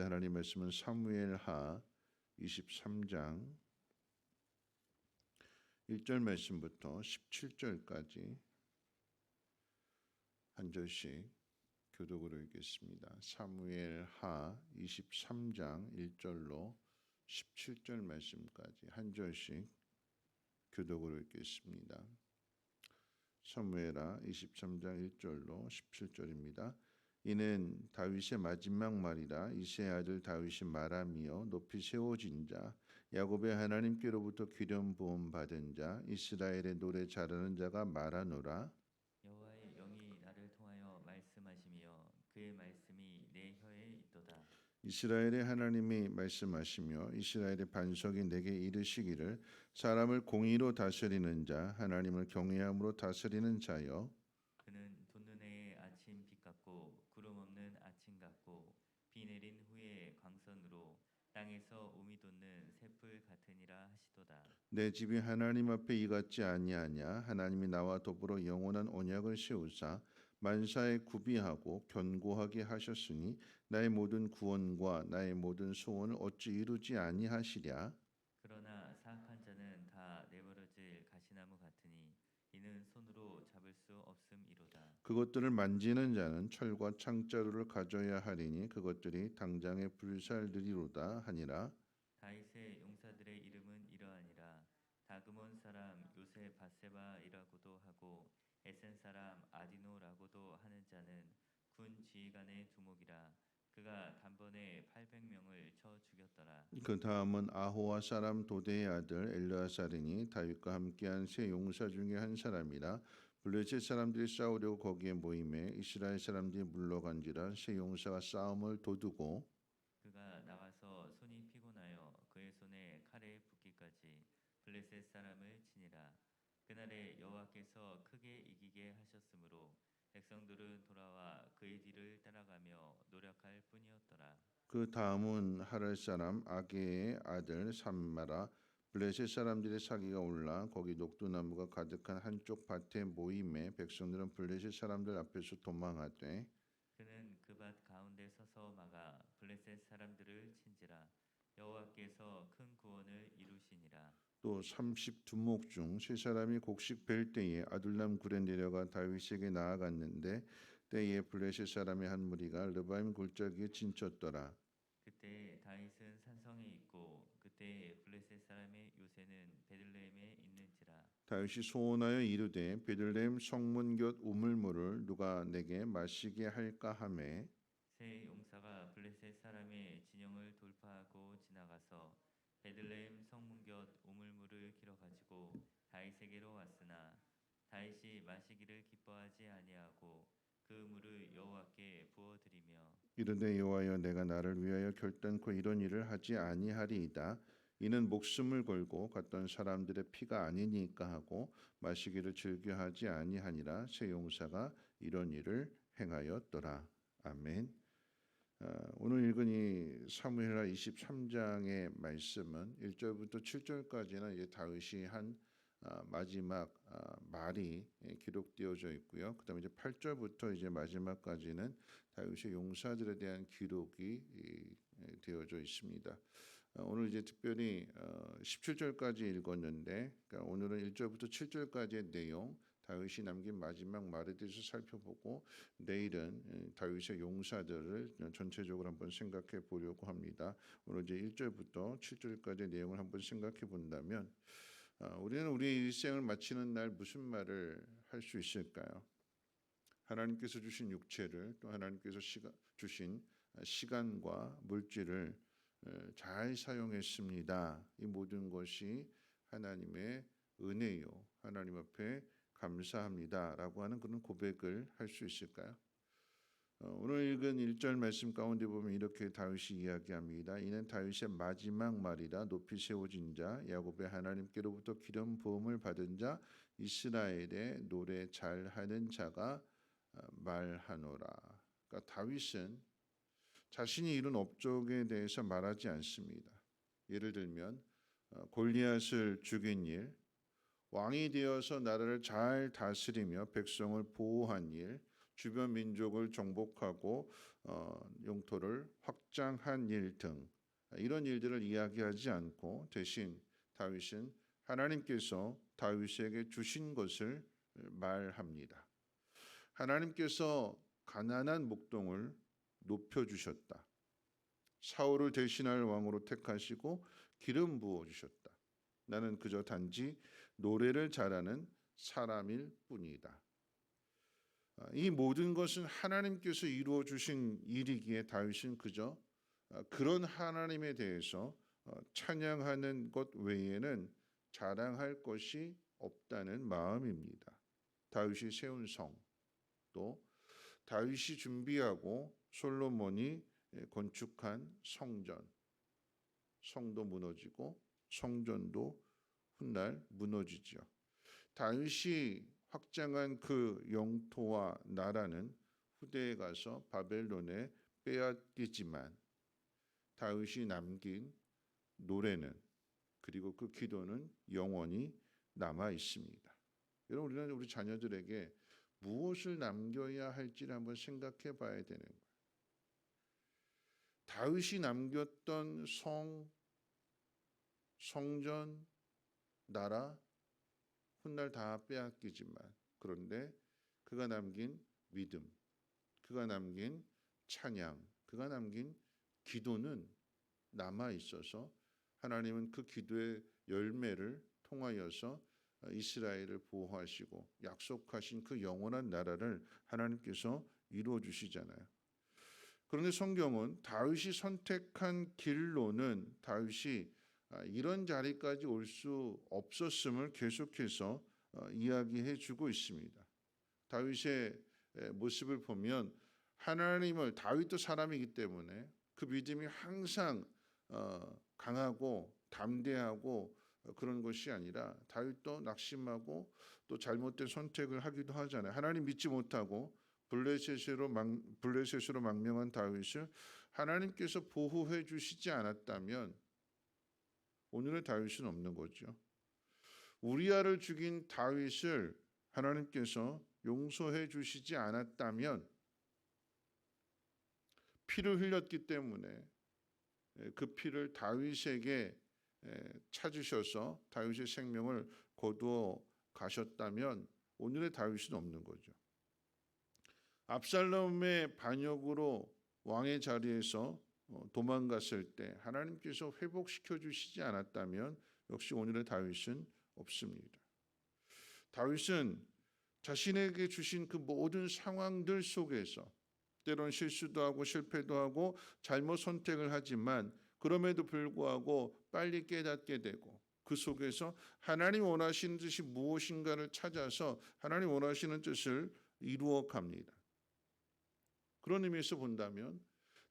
하나님 말씀은 사무엘하 23장 1절 말씀부터 17절까지 한 절씩 교독으로 읽겠습니다. 사무엘하 23장 1절로 17절 말씀까지 한 절씩 교독으로 읽겠습니다. 사무엘하 23장 1절로 17절입니다. 이는 다윗의 마지막 말이라. 이새의 아들 다윗이 말하며 높이 세워진 자, 야곱의 하나님께로부터 기름 부음 받은 자, 이스라엘의 노래 잘하는 자가 말하노라. 여호와의 영이 나를 통하여 말씀하시며 그의 말씀이 내 혀에 있도다. 이스라엘의 하나님이 말씀하시며 이스라엘의 반석이 내게 이르시기를, 사람을 공의로 다스리는 자, 하나님을 경외함으로 다스리는 자여, 그는 돋는 아침 빛 같고 구름 없는 아침 같고 비 내린 후에 광선으로 땅에서 우미 돋는 새풀 같으니라 하시도다. 내 집이 하나님 앞에 이같지 아니하냐. 하나님이 나와 더불어 영원한 언약을 세우사 만사에 구비하고 견고하게 하셨으니 나의 모든 구원과 나의 모든 소원을 어찌 이루지 아니하시랴. 그러나 사악한 자는 다 내버려질 가시나무 같으니 이는 손으로 잡을 수 없음이로다. 그것들을 만지는 자는 철과 창자루를 가져야 하리니 그것들이 당장에 불살르리로다 하니라. 다윗의 용사들의 이름은 이러하니라. 다그몬 사람 요새 바세바이라고도 하고 에센 사람 아디노라고도 하는 자는 군 지휘관의 두목이라. 그가 단번에 800명을 쳐 죽였더라. 그 다음은 아호와 사람 도대의 아들 엘르아살이니 다윗과 함께한 세 용사 중에 한 사람이라. 블레셋 사람들이 싸우려고 거기에 모임에 이스라엘 사람들이 물러간지라. 세 용사가 싸움을 도두고 그가 나와서 손이 피곤하여 그의 손에 칼에 붓기까지 블레셋 사람을 치니라. 그날에 여호와께서 크게 이기게 하셨으므로 백성들은 돌아와 그의 뒤를 따라가며 노력할 뿐이었더라. 그 다음은 하랄 사람 아게의 아들 삼마라. 블레셋 사람들의 사기가 올라 거기 녹두나무가 가득한 한쪽 밭에 모임에 백성들은 블레셋 사람들 앞에서 도망하되 그는 그 밭 가운데 서서 막아 블레셋 사람들을 친지라. 여호와께서 큰 구원을 이루시니라. 또 32목 중 세 사람이 곡식 벨 때에 아둘람 굴에 내려가 다윗에게 나아갔는데 때에 블레셋 사람의 한 무리가 르바임 골짜기에 진쳤더라. 그때 다윗은 산성에 있고 그때 블레셋 사람의 요새는 베들레헴에 있는지라. 다윗이 소원하여 이르되 베들레헴 성문 곁 우물물을 누가 내게 마시게 할까 하매 세 용사가 블레셋 사람의 진영을 돌파하고 지나가서 베들레헴 성문 곁 우물물을 길어 가지고 다윗에게로 왔으나 다윗이 마시기를 기뻐하지 아니하고 그 물을 여호와께 부어드리며 이르되 여호와여 내가 나를 위하여 결단코 이런 일을 하지 아니하리이다. 이는 목숨을 걸고 갔던 사람들의 피가 아니니까 하고 마시기를 즐겨하지 아니하니라. 세 용사가 이런 일을 행하였더라. 아멘. 오늘 읽은 이 사무엘하 23장의 말씀은 1절부터 7절까지는 이제 다윗이 한 마지막 말이 기록되어져 있고요. 그다음에 이제 8절부터 이제 마지막까지는 다윗의 용사들에 대한 기록이 되어져 있습니다. 오늘 이제 특별히 17절까지 읽었는데, 그러니까 오늘은 1절부터 7절까지의 내용, 다윗이 남긴 마지막 말에 대해서 살펴보고 내일은 다윗의 용사들을 전체적으로 한번 생각해 보려고 합니다. 오늘 이제 1절부터 7절까지의 내용을 한번 생각해 본다면 우리는 우리의 일생을 마치는 날 무슨 말을 할 수 있을까요? 하나님께서 주신 육체를 또 하나님께서 주신 시간과 물질을 잘 사용했습니다. 이 모든 것이 하나님의 은혜요. 하나님 앞에 감사합니다라고 하는 그런 고백을 할 수 있을까요? 오늘 읽은 1절 말씀 가운데 보면 이렇게 다윗이 이야기합니다. 이는 다윗의 마지막 말이라. 높이 세워진 자, 야곱의 하나님께로부터 기름 부음을 받은 자, 이스라엘의 노래 잘하는 자가 말하노라. 그러니까 다윗은 자신이 이룬 업적에 대해서 말하지 않습니다. 예를 들면 골리앗을 죽인 일, 왕이 되어서 나라를 잘 다스리며 백성을 보호한 일, 주변 민족을 정복하고 영토를 확장한 일 등 이런 일들을 이야기하지 않고 대신 다윗은 하나님께서 다윗에게 주신 것을 말합니다. 하나님께서 가난한 목동을 높여주셨다. 사울을 대신할 왕으로 택하시고 기름 부어주셨다. 나는 그저 단지 노래를 잘하는 사람일 뿐이다. 이 모든 것은 하나님께서 이루어 주신 일이기에 다윗은 그저 그런 하나님에 대해서 찬양하는 것 외에는 자랑할 것이 없다는 마음입니다. 다윗이 세운 성, 또 다윗이 준비하고 솔로몬이 건축한 성전, 성도 무너지고 성전도 훗날 무너지죠. 다윗이 확장한 그 영토와 나라는 후대에 가서 바벨론에 빼앗기지만 다윗이 남긴 노래는 그리고 그 기도는 영원히 남아 있습니다. 여러분, 우리는 우리 자녀들에게 무엇을 남겨야 할지를 한번 생각해 봐야 되는 거예요. 다윗이 남겼던 성전, 나라 훗날 다 빼앗기지만 그런데 그가 남긴 믿음, 그가 남긴 찬양, 그가 남긴 기도는 남아 있어서 하나님은 그 기도의 열매를 통하여서 이스라엘을 보호하시고 약속하신 그 영원한 나라를 하나님께서 이루어 주시잖아요. 그런데 성경은 다윗이 선택한 길로는 다윗이 이런 자리까지 올 수 없었음을 계속해서 이야기해 주고 있습니다. 다윗의 모습을 보면 하나님을, 다윗도 사람이기 때문에 그 믿음이 항상 강하고 담대하고 그런 것이 아니라 다윗도 낙심하고 또 잘못된 선택을 하기도 하잖아요. 하나님 믿지 못하고 블레셋으로 망명한 다윗을 하나님께서 보호해 주시지 않았다면 오늘의 다윗은 없는 거죠. 우리아를 죽인 다윗을 하나님께서 용서해 주시지 않았다면 피를 흘렸기 때문에 그 피를 다윗에게 찾으셔서 다윗의 생명을 거두어 가셨다면 오늘의 다윗은 없는 거죠. 압살롬의 반역으로 왕의 자리에서 도망갔을 때 하나님께서 회복시켜 주시지 않았다면 역시 오늘의 다윗은 없습니다. 다윗은 자신에게 주신 그 모든 상황들 속에서 때론 실수도 하고 실패도 하고 잘못 선택을 하지만 그럼에도 불구하고 빨리 깨닫게 되고 그 속에서 하나님 원하시는 뜻이 무엇인가를 찾아서 하나님 원하시는 뜻을 이루어 갑니다. 그런 의미에서 본다면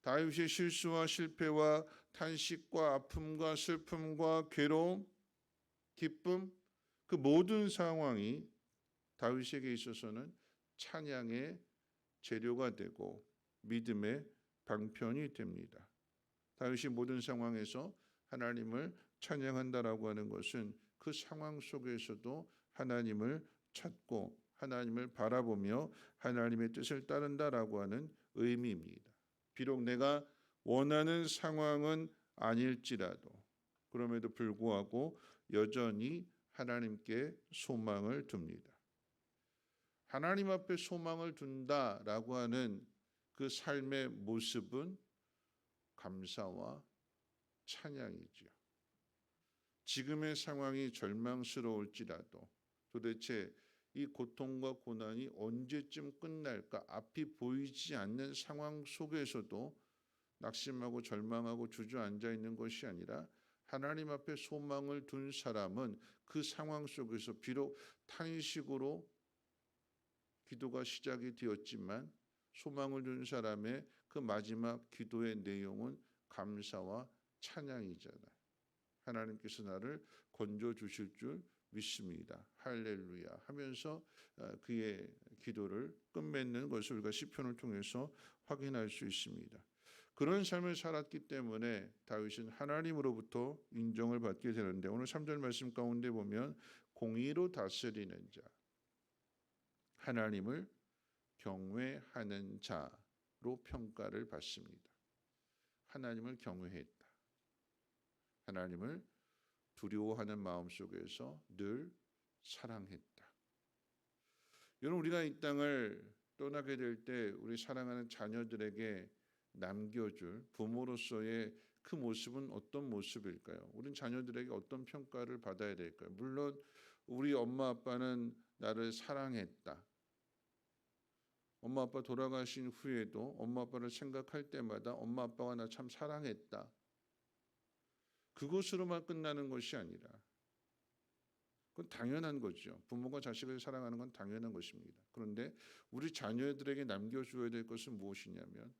다윗의 실수와 실패와 탄식과 아픔과 슬픔과 괴로움, 기쁨, 그 모든 상황이 다윗에게 있어서는 찬양의 재료가 되고 믿음의 방편이 됩니다. 다윗이 모든 상황에서 하나님을 찬양한다라고 하는 것은 그 상황 속에서도 하나님을 찾고 하나님을 바라보며 하나님의 뜻을 따른다라고 하는 의미입니다. 비록 내가 원하는 상황은 아닐지라도 그럼에도 불구하고 여전히 하나님께 소망을 둡니다. 하나님 앞에 소망을 둔다라고 하는 그 삶의 모습은 감사와 찬양이죠. 지금의 상황이 절망스러울지라도 도대체 이 고통과 고난이 언제쯤 끝날까 앞이 보이지 않는 상황 속에서도 낙심하고 절망하고 주저앉아 있는 것이 아니라 하나님 앞에 소망을 둔 사람은 그 상황 속에서 비록 탄식으로 기도가 시작이 되었지만 소망을 둔 사람의 그 마지막 기도의 내용은 감사와 찬양이잖아요. 하나님께서 나를 건져 주실 줄 믿습니다. 할렐루야 하면서 그의 기도를 끝맺는 것을 우리가 시편을 통해서 확인할 수 있습니다. 그런 삶을 살았기 때문에 다윗은 하나님으로부터 인정을 받게 되는데 오늘 3절 말씀 가운데 보면 공의로 다스리는 자, 하나님을 경외하는 자로 평가를 받습니다. 하나님을 경외했다. 하나님을 두려워하는 마음 속에서 늘 사랑했다. 여러분, 우리가 이 땅을 떠나게 될 때 우리 사랑하는 자녀들에게 남겨줄 부모로서의 그 모습은 어떤 모습일까요? 우린 자녀들에게 어떤 평가를 받아야 될까요? 물론 우리 엄마 아빠는 나를 사랑했다. 엄마 아빠 돌아가신 후에도 엄마 아빠를 생각할 때마다 엄마 아빠가 나 참 사랑했다. 그것으로만 끝나는 것이 아니라 그건 당연한 거죠. 부모가 자식을 사랑하는 건 당연한 것입니다. 그런데 우리 자녀들에게 남겨줘야 될 것은 무엇이냐면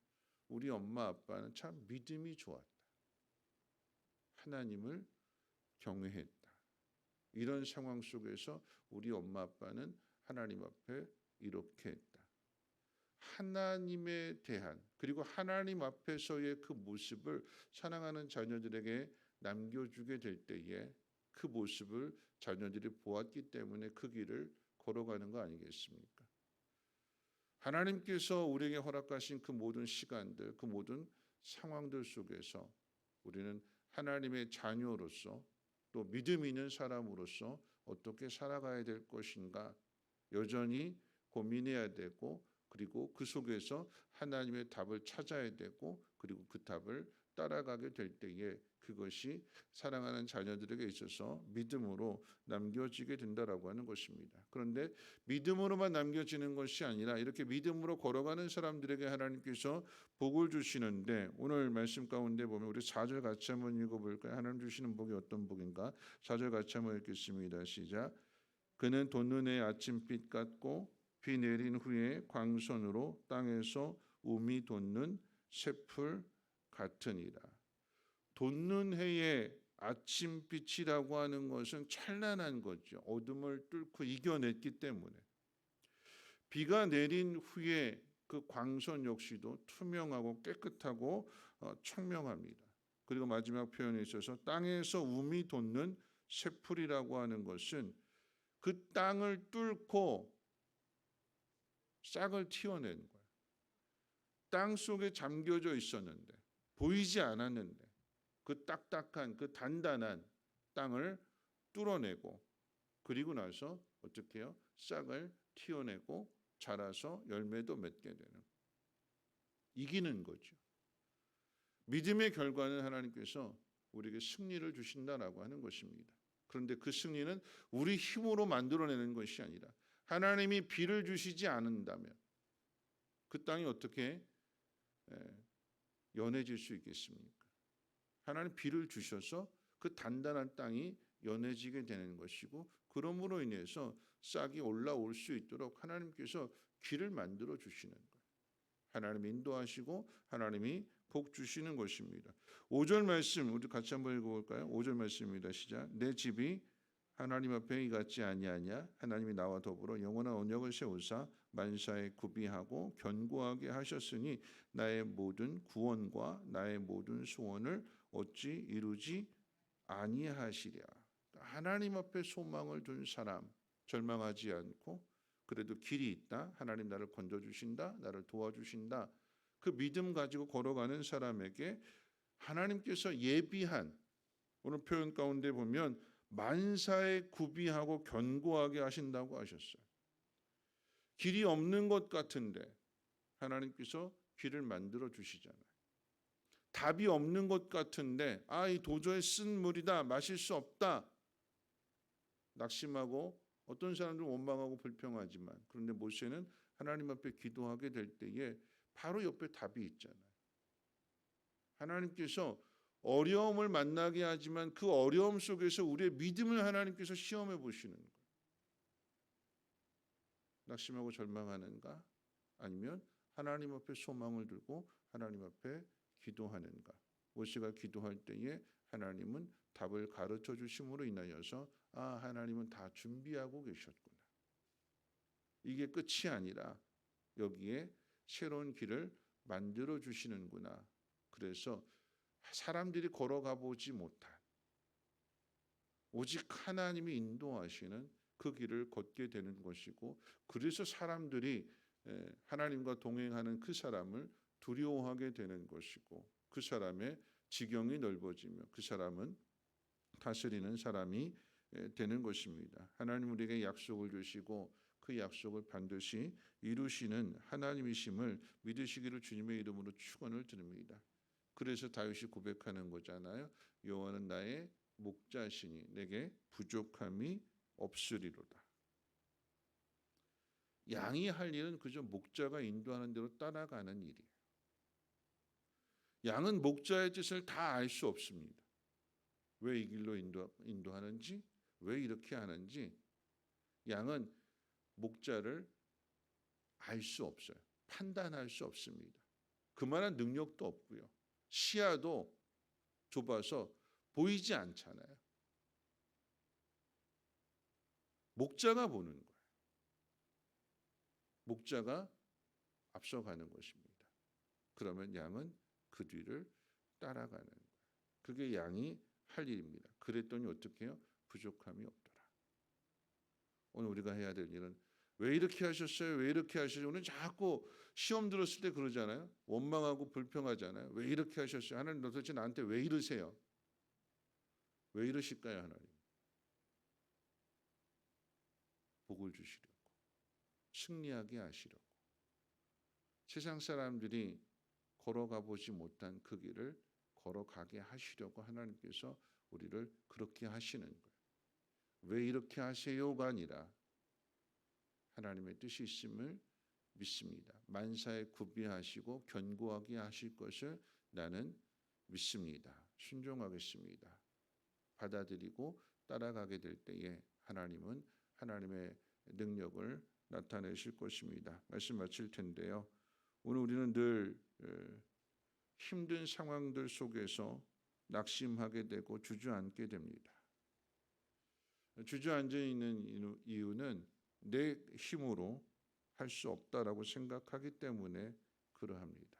우리 엄마 아빠는 참 믿음이 좋았다. 하나님을 경외했다. 이런 상황 속에서 우리 엄마 아빠는 하나님 앞에 이렇게 했다. 하나님에 대한 그리고 하나님 앞에서의 그 모습을 사랑하는 자녀들에게 남겨주게 될 때에 그 모습을 자녀들이 보았기 때문에 그 길을 걸어가는 거 아니겠습니까? 하나님께서 우리에게 허락하신 그 모든 시간들, 그 모든 상황들 속에서 우리는 하나님의 자녀로서 또 믿음 있는 사람으로서 어떻게 살아가야 될 것인가 여전히 고민해야 되고 그리고 그 속에서 하나님의 답을 찾아야 되고 그리고 그 답을 따라가게 될 때에 그것이 사랑하는 자녀들에게 있어서 믿음으로 남겨지게 된다라고 하는 것입니다. 그런데 믿음으로만 남겨지는 것이 아니라 이렇게 믿음으로 걸어가는 사람들에게 하나님께서 복을 주시는데 오늘 말씀 가운데 보면 우리 4절 같이 한번 읽어볼까요? 하나님 주시는 복이 어떤 복인가? 4절 같이 한번 읽겠습니다. 시작. 그는 돋는 해 아침빛 같고 비 내린 후에 광선으로 땅에서 우미 돋는 새풀 같으니라. 돋는 해의 아침빛이라고 하는 것은 찬란한 거죠. 어둠을 뚫고 이겨냈기 때문에. 비가 내린 후에 그 광선 역시도 투명하고 깨끗하고 청명합니다. 그리고 마지막 표현에 있어서 땅에서 우미 돋는 새풀이라고 하는 것은 그 땅을 뚫고 싹을 틔워내는 거예요. 땅 속에 잠겨져 있었는데 보이지 않았는데 그 딱딱한 그 단단한 땅을 뚫어내고 그리고 나서 어떻게 해요? 싹을 틔워내고 자라서 열매도 맺게 되는 이기는 거죠. 믿음의 결과는 하나님께서 우리에게 승리를 주신다라고 하는 것입니다. 그런데 그 승리는 우리 힘으로 만들어내는 것이 아니라 하나님이 비를 주시지 않는다면 그 땅이 어떻게 연해질 수 있겠습니까? 하나님 비를 주셔서 그 단단한 땅이 연해지게 되는 것이고 그러므로 인해서 싹이 올라올 수 있도록 하나님께서 길을 만들어 주시는 거예요. 하나님 인도하시고 하나님이 복 주시는 것입니다. 5절 말씀 우리 같이 한번 읽어볼까요? 5절 말씀입니다. 시작. 내 집이 하나님 앞에 이같지 아니하냐? 하나님이 나와 더불어 영원한 언약을 세우사 만사에 구비하고 견고하게 하셨으니 나의 모든 구원과 나의 모든 소원을 어찌 이루지 아니하시랴. 하나님 앞에 소망을 둔 사람 절망하지 않고 그래도 길이 있다. 하나님 나를 건져주신다. 나를 도와주신다. 그 믿음 가지고 걸어가는 사람에게 하나님께서 예비한 오늘 표현 가운데 보면 만사에 구비하고 견고하게 하신다고 하셨어요. 길이 없는 것 같은데 하나님께서 길을 만들어 주시잖아요. 답이 없는 것 같은데 이 도저히 쓴 물이다. 마실 수 없다. 낙심하고 어떤 사람들은 원망하고 불평하지만 그런데 모세는 하나님 앞에 기도하게 될 때에 바로 옆에 답이 있잖아요. 하나님께서 어려움을 만나게 하지만 그 어려움 속에서 우리의 믿음을 하나님께서 시험해 보시는 거예요. 낙심하고 절망하는가? 아니면 하나님 앞에 소망을 두고 하나님 앞에 기도하는가? 모세가 기도할 때에 하나님은 답을 가르쳐 주심으로 인하여서 하나님은 다 준비하고 계셨구나. 이게 끝이 아니라 여기에 새로운 길을 만들어 주시는구나. 그래서 사람들이 걸어가 보지 못한 오직 하나님이 인도하시는 그 길을 걷게 되는 것이고 그래서 사람들이 하나님과 동행하는 그 사람을 두려워하게 되는 것이고 그 사람의 지경이 넓어지며 그 사람은 다스리는 사람이 되는 것입니다. 하나님 우리에게 약속을 주시고 그 약속을 반드시 이루시는 하나님이심을 믿으시기를 주님의 이름으로 축원을 드립니다. 그래서 다윗이 고백하는 거잖아요. 여호와는 나의 목자시니 내게 부족함이 없으리로다. 양이 할 일은 그저 목자가 인도하는 대로 따라가는 일이에요. 양은 목자의 뜻을 다 알 수 없습니다. 왜 이 길로 인도하는지, 왜 이렇게 하는지 양은 목자를 알 수 없어요. 판단할 수 없습니다. 그만한 능력도 없고요. 시야도 좁아서 보이지 않잖아요. 목자가 보는 거예요. 목자가 앞서가는 것입니다. 그러면 양은 그 뒤를 따라가는 거예요. 그게 양이 할 일입니다. 그랬더니 어떻게 해요? 부족함이 없더라. 오늘 우리가 해야 될 일은 왜 이렇게 하셨어요? 왜 이렇게 하셨어요? 오늘 자꾸 시험 들었을 때 그러잖아요. 원망하고 불평하잖아요. 왜 이렇게 하셨어요? 하나님 도대체 나한테 왜 이러세요? 왜 이러실까요? 하나님. 복을 주시려고. 승리하게 하시려고. 세상 사람들이 걸어가 보지 못한 그 길을 걸어가게 하시려고 하나님께서 우리를 그렇게 하시는 거예요. 왜 이렇게 하세요가 아니라 하나님의 뜻이 있음을 믿습니다. 만사에 구비하시고 견고하게 하실 것을 나는 믿습니다. 순종하겠습니다. 받아들이고 따라가게 될 때에 하나님은 하나님의 능력을 나타내실 것입니다. 말씀 마칠 텐데요. 오늘 우리는 늘 힘든 상황들 속에서 낙심하게 되고 주저앉게 됩니다. 주저앉아 있는 이유는 내 힘으로 할 수 없다라고 생각하기 때문에 그러합니다.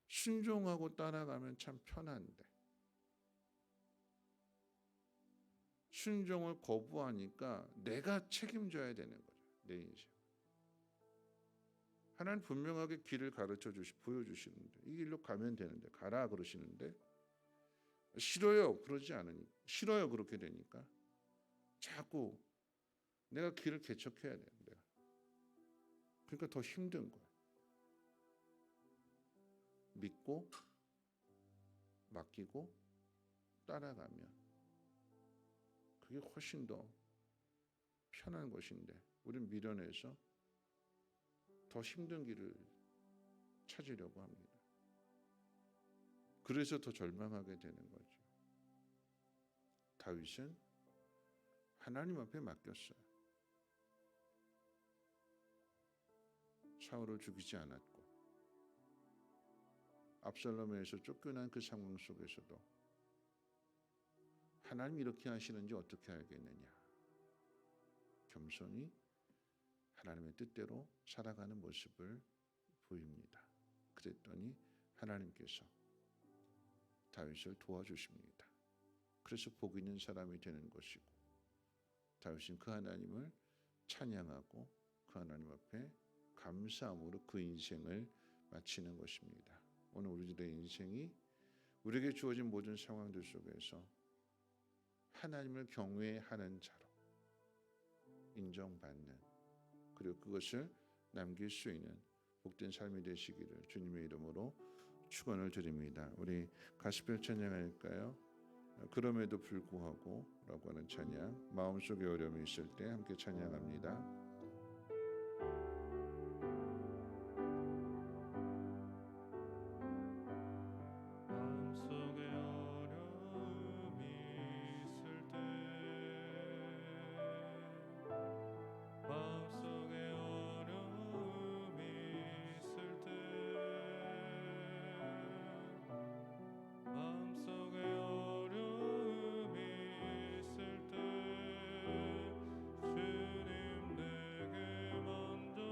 순종하고 따라가면 참 편한데 순종을 거부하니까 내가 책임져야 되는 거죠. 내 인생. 하나님 분명하게 길을 가르쳐 보여주시는데 이 길로 가면 되는데 가라 그러시는데 싫어요 그러지 않으니까 싫어요 그렇게 되니까 자꾸 내가 길을 개척해야 돼요. 내가. 그러니까 더 힘든 거예요. 믿고 맡기고 따라가면 그게 훨씬 더 편한 것인데 우리는 미련해서 더 힘든 길을 찾으려고 합니다. 그래서 더 절망하게 되는 거죠. 다윗은 하나님 앞에 맡겼어요. 사울을 죽이지 않았고 압살롬에서 쫓겨난 그 상황 속에서도 하나님 이렇게 하시는지 어떻게 알겠느냐. 겸손히 하나님의 뜻대로 살아가는 모습을 보입니다. 그랬더니 하나님께서 다윗을 도와주십니다. 그래서 복 있는 사람이 되는 것이고 다윗은 그 하나님을 찬양하고 그 하나님 앞에 감사함으로 그 인생을 마치는 것입니다. 오늘 우리들의 인생이 우리에게 주어진 모든 상황들 속에서 하나님을 경외하는 자로 인정받는 그리고 그것을 남길 수 있는 복된 삶이 되시기를 주님의 이름으로 축원을 드립니다. 우리 가스펠 찬양할까요? 그럼에도 불구하고 라고 하는 찬양 마음속에 어려움이 있을 때 함께 찬양합니다. 주님 내게 먼저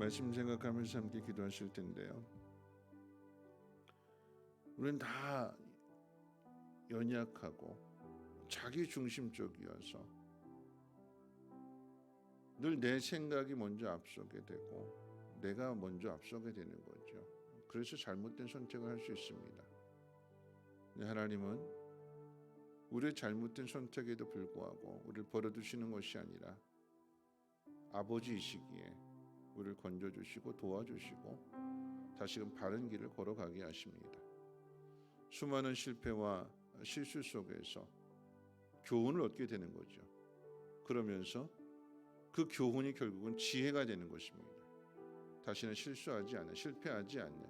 말씀 생각하면서 함께 기도하실 텐데요. 우리는 다 연약하고 자기 중심적이어서 늘 내 생각이 먼저 앞서게 되고 내가 먼저 앞서게 되는 거죠. 그래서 잘못된 선택을 할 수 있습니다. 하나님은 우리의 잘못된 선택에도 불구하고 우리를 버려두시는 것이 아니라 아버지이시기에 우리를 건져주시고 도와주시고 다시금 바른 길을 걸어가게 하십니다. 수많은 실패와 실수 속에서 교훈을 얻게 되는 거죠. 그러면서 그 교훈이 결국은 지혜가 되는 것입니다. 다시는 실수하지 않는, 실패하지 않는,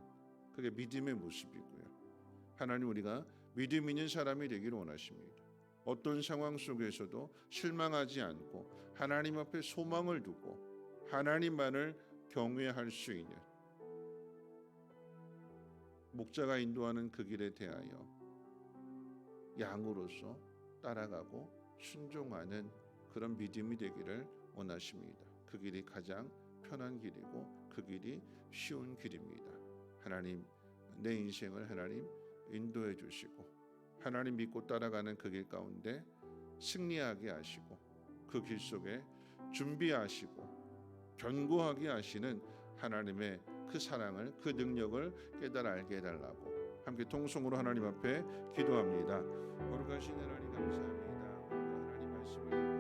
그게 믿음의 모습이고요. 하나님, 우리가 믿음 있는 사람이 되기를 원하십니다. 어떤 상황 속에서도 실망하지 않고 하나님 앞에 소망을 두고 하나님만을 경외할 수 있는, 목자가 인도하는 그 길에 대하여 양으로서 따라가고 순종하는 그런 믿음이 되기를 원하십니다. 그 길이 가장 편한 길이고 그 길이 쉬운 길입니다. 하나님, 내 인생을 하나님 인도해 주시고 하나님 믿고 따라가는 그 길 가운데 승리하게 하시고 그 길 속에 준비하시고 견고하게 하시는 하나님의 그 사랑을, 그 능력을 깨달아 알게 해달라고 함께 통성으로 하나님 앞에 기도합니다. 거룩하신 하나님 감사합니다. 하나님 말씀을